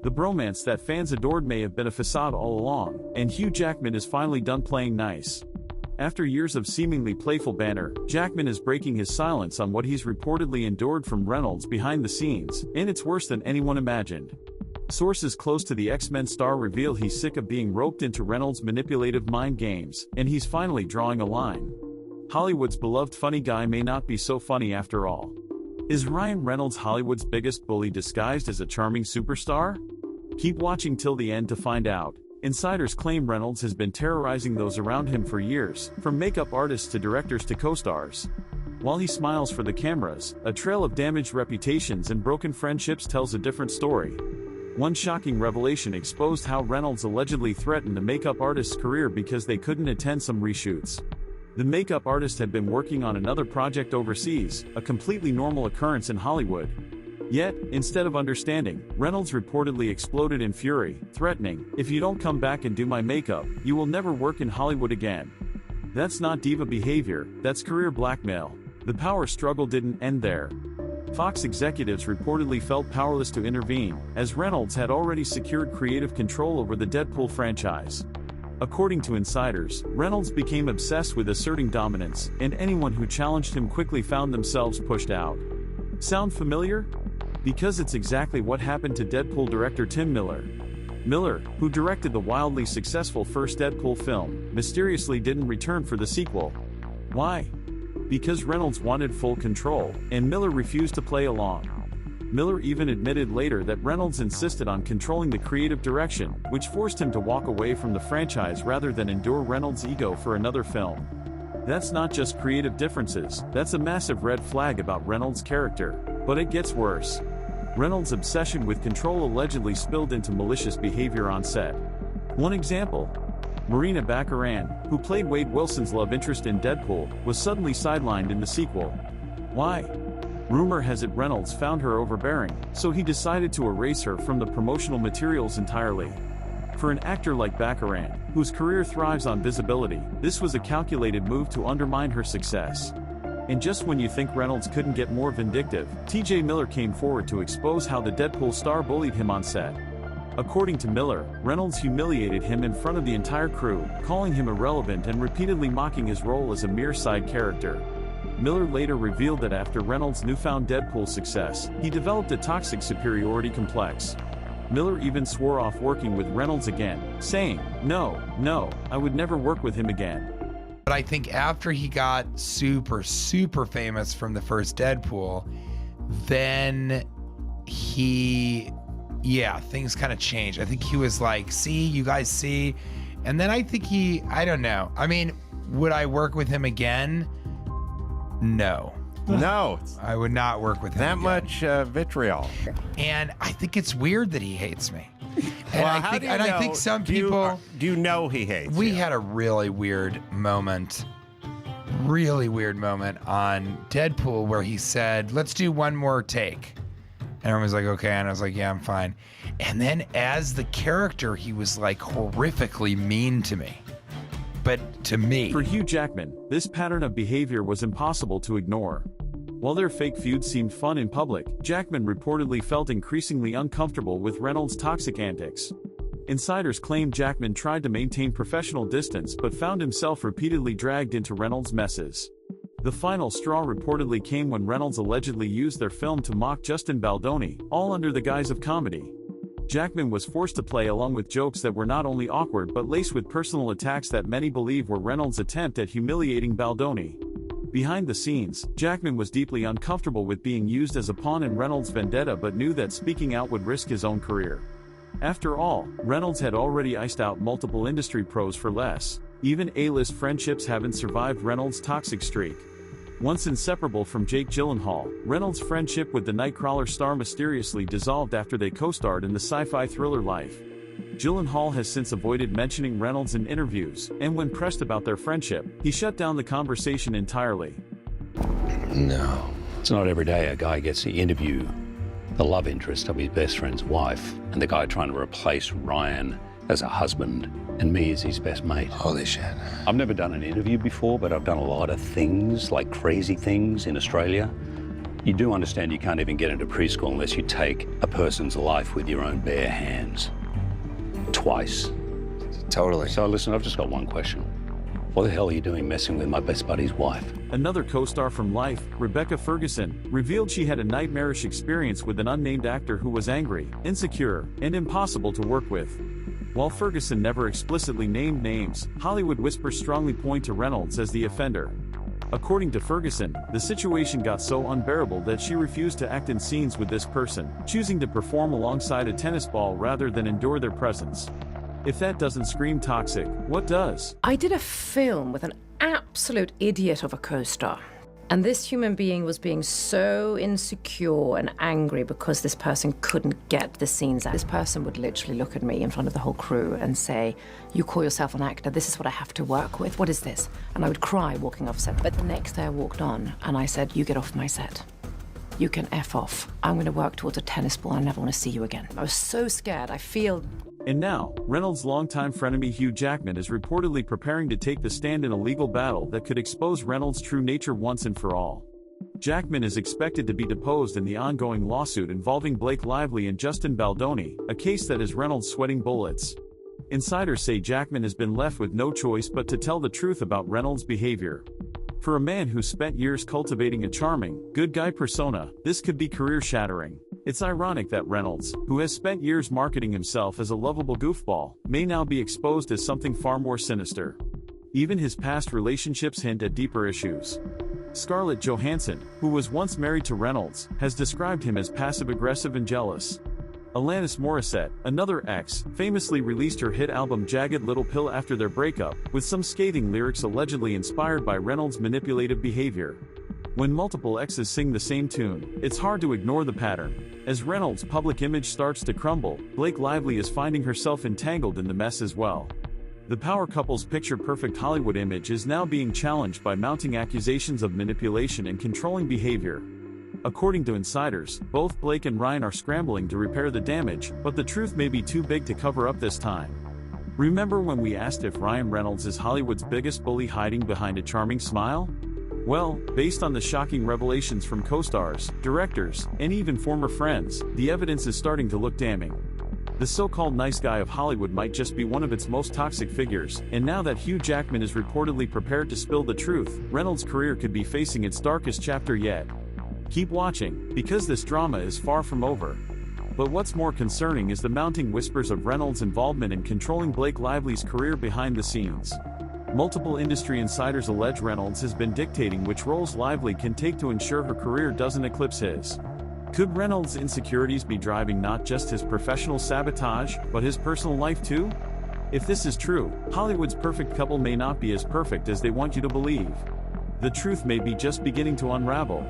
The bromance that fans adored may have been a facade all along, and Hugh Jackman is finally done playing nice. After years of seemingly playful banter, Jackman is breaking his silence on what he's reportedly endured from Reynolds behind the scenes, and it's worse than anyone imagined. Sources close to the X-Men star reveal he's sick of being roped into Reynolds' manipulative mind games, and he's finally drawing a line. Hollywood's beloved funny guy may not be so funny after all. Is Ryan Reynolds Hollywood's biggest bully disguised as a charming superstar? Keep watching till the end to find out. Insiders claim Reynolds has been terrorizing those around him for years, from makeup artists to directors to co-stars. While he smiles for the cameras, a trail of damaged reputations and broken friendships tells a different story. One shocking revelation exposed how Reynolds allegedly threatened the makeup artist's career because they couldn't attend some reshoots. The makeup artist had been working on another project overseas, a completely normal occurrence in Hollywood. Yet, instead of understanding, Reynolds reportedly exploded in fury, threatening, "If you don't come back and do my makeup, you will never work in Hollywood again." That's not diva behavior, that's career blackmail. The power struggle didn't end there. Fox executives reportedly felt powerless to intervene, as Reynolds had already secured creative control over the Deadpool franchise. According to insiders, Reynolds became obsessed with asserting dominance, and anyone who challenged him quickly found themselves pushed out. Sound familiar? Because it's exactly what happened to Deadpool director Tim Miller. Miller, who directed the wildly successful first Deadpool film, mysteriously didn't return for the sequel. Why? Because Reynolds wanted full control, and Miller refused to play along. Miller even admitted later that Reynolds insisted on controlling the creative direction, which forced him to walk away from the franchise rather than endure Reynolds' ego for another film. That's not just creative differences, that's a massive red flag about Reynolds' character. But it gets worse. Reynolds' obsession with control allegedly spilled into malicious behavior on set. One example: Marina Baccarin, who played Wade Wilson's love interest in Deadpool, was suddenly sidelined in the sequel. Why? Rumor has it Reynolds found her overbearing, so he decided to erase her from the promotional materials entirely. For an actor like Baccarin, whose career thrives on visibility, this was a calculated move to undermine her success. And just when you think Reynolds couldn't get more vindictive, TJ Miller came forward to expose how the Deadpool star bullied him on set. According to Miller, Reynolds humiliated him in front of the entire crew, calling him irrelevant and repeatedly mocking his role as a mere side character. Miller later revealed that after Reynolds' newfound Deadpool success, he developed a toxic superiority complex. Miller even swore off working with Reynolds again, saying, no, I would never work with him again. But I think after he got super famous from the first Deadpool, then things kind of changed. I think he was like, see, you guys see? And then I think I don't know. I mean, would I work with him again? No. No. I would not work with him that again. much vitriol. And I think it's weird that he hates me. And Well, I think some people... Do you know he hates We you? had a really weird moment on Deadpool where he said, let's do one more take. And everyone was like, okay. And I was like, yeah, I'm fine. And then as the character, he was like horrifically mean to me. But to me. For Hugh Jackman, this pattern of behavior was impossible to ignore. While their fake feud seemed fun in public, Jackman reportedly felt increasingly uncomfortable with Reynolds' toxic antics. Insiders claim Jackman tried to maintain professional distance but found himself repeatedly dragged into Reynolds' messes. The final straw reportedly came when Reynolds allegedly used their film to mock Justin Baldoni, all under the guise of comedy. Jackman was forced to play along with jokes that were not only awkward but laced with personal attacks that many believe were Reynolds' attempt at humiliating Baldoni. Behind the scenes, Jackman was deeply uncomfortable with being used as a pawn in Reynolds' vendetta but knew that speaking out would risk his own career. After all, Reynolds had already iced out multiple industry pros for less. Even A-list friendships haven't survived Reynolds' toxic streak. Once inseparable from Jake Gyllenhaal, Reynolds' friendship with the Nightcrawler star mysteriously dissolved after they co-starred in the sci-fi thriller Life. Gyllenhaal has since avoided mentioning Reynolds in interviews, and when pressed about their friendship, he shut down the conversation entirely. No, it's not every day a guy gets to interview the love interest of his best friend's wife, and the guy trying to replace Ryan as a husband and me as his best mate. Holy shit. I've never done an interview before, but I've done a lot of things, like crazy things in Australia. You do understand you can't even get into preschool unless you take a person's life with your own bare hands. Twice. Totally. So listen, I've just got one question. What the hell are you doing messing with my best buddy's wife? Another co-star from Life, Rebecca Ferguson, revealed she had a nightmarish experience with an unnamed actor who was angry, insecure, and impossible to work with. While Ferguson never explicitly named names, Hollywood whispers strongly point to Reynolds as the offender. According to Ferguson, the situation got so unbearable that she refused to act in scenes with this person, choosing to perform alongside a tennis ball rather than endure their presence. If that doesn't scream toxic, what does? I did a film with an absolute idiot of a co-star. And this human being was being so insecure and angry because this person couldn't get the scenes out. This person would literally look at me in front of the whole crew and say, "You call yourself an actor, this is what I have to work with, what is this?" And I would cry walking off set. But the next day I walked on and I said, "You get off my set. You can F off. I'm going to work towards a tennis ball and I never want to see you again." I was so scared, I feel... And now, Reynolds' longtime frenemy Hugh Jackman is reportedly preparing to take the stand in a legal battle that could expose Reynolds' true nature once and for all. Jackman is expected to be deposed in the ongoing lawsuit involving Blake Lively and Justin Baldoni, a case that has Reynolds sweating bullets. Insiders say Jackman has been left with no choice but to tell the truth about Reynolds' behavior. For a man who spent years cultivating a charming, good guy persona, this could be career-shattering. It's ironic that Reynolds, who has spent years marketing himself as a lovable goofball, may now be exposed as something far more sinister. Even his past relationships hint at deeper issues. Scarlett Johansson, who was once married to Reynolds, has described him as passive-aggressive and jealous. Alanis Morissette, another ex, famously released her hit album Jagged Little Pill after their breakup, with some scathing lyrics allegedly inspired by Reynolds' manipulative behavior. When multiple exes sing the same tune, it's hard to ignore the pattern. As Reynolds' public image starts to crumble, Blake Lively is finding herself entangled in the mess as well. The power couple's picture-perfect Hollywood image is now being challenged by mounting accusations of manipulation and controlling behavior. According to insiders, both Blake and Ryan are scrambling to repair the damage, but the truth may be too big to cover up this time. Remember when we asked if Ryan Reynolds is Hollywood's biggest bully hiding behind a charming smile? Well, based on the shocking revelations from co-stars, directors, and even former friends, the evidence is starting to look damning. The so-called nice guy of Hollywood might just be one of its most toxic figures, and now that Hugh Jackman is reportedly prepared to spill the truth, Reynolds' career could be facing its darkest chapter yet. Keep watching, because this drama is far from over. But what's more concerning is the mounting whispers of Reynolds' involvement in controlling Blake Lively's career behind the scenes. Multiple industry insiders allege Reynolds has been dictating which roles Lively can take to ensure her career doesn't eclipse his. Could Reynolds' insecurities be driving not just his professional sabotage, but his personal life too? If this is true, Hollywood's perfect couple may not be as perfect as they want you to believe. The truth may be just beginning to unravel.